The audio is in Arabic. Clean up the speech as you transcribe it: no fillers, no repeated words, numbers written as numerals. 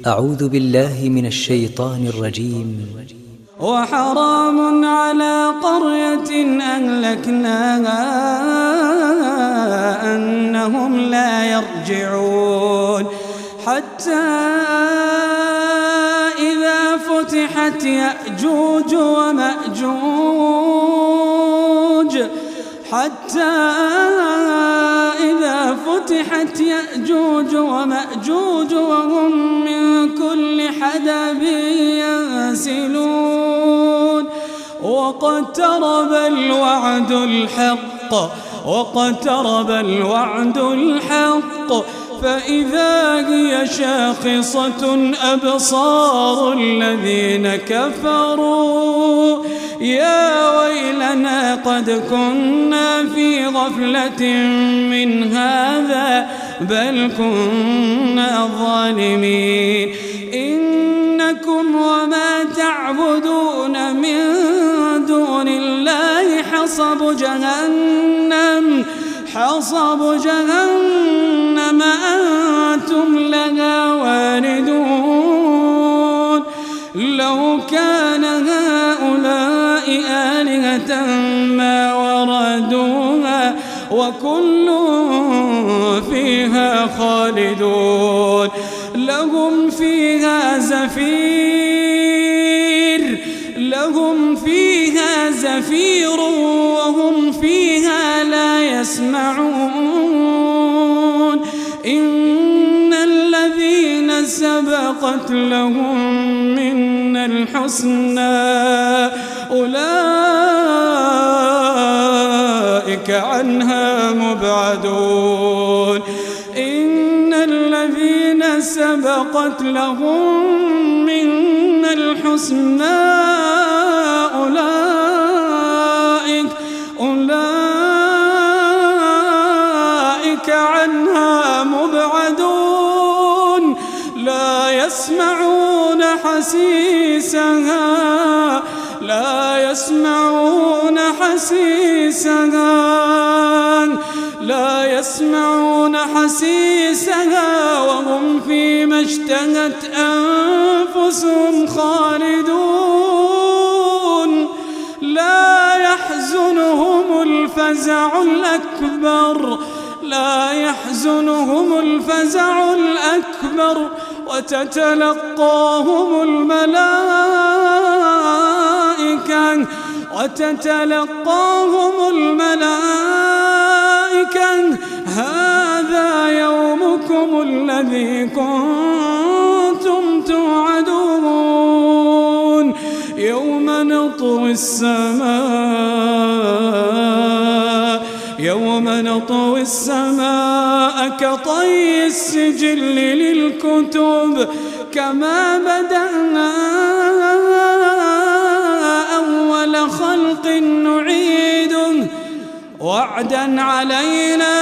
أعوذ بالله من الشيطان الرجيم. وحرام على قرية أهلكناها أنهم لا يرجعون حتى إذا فتحت يأجوج ومأجوج وهم من كل حدب ينسلون واقترب الوعد الحق فإذا هي شاخصة أبصار الذين كفروا يا ويلنا قد كنا في غفلة من هذا بل كنا ظالمين إنكم وما تعبدون من دون الله حصب جهنم أنتم لها واردون لو كان هؤلاء آلهة ما وردوها وكل فيها خالدون لهم فيها زفير وهم فيها لا يسمعون إن الذين سبقت لهم منا الحسنى أولئك عنها مبعدون إن الذين سبقت لهم منا الحسنى أولئك عنها مبعدون لا يسمعون حسيسها وهم فيما اشتهت أنفسهم خالدون لا يحزنهم الفزع الأكبر وتتلقاهم الملائكة هذا يومكم الذي كنتم توعدون يوم نطوي السماء كطي السجل للكتب كما بدأنا أول خلق نعيده وعدا علينا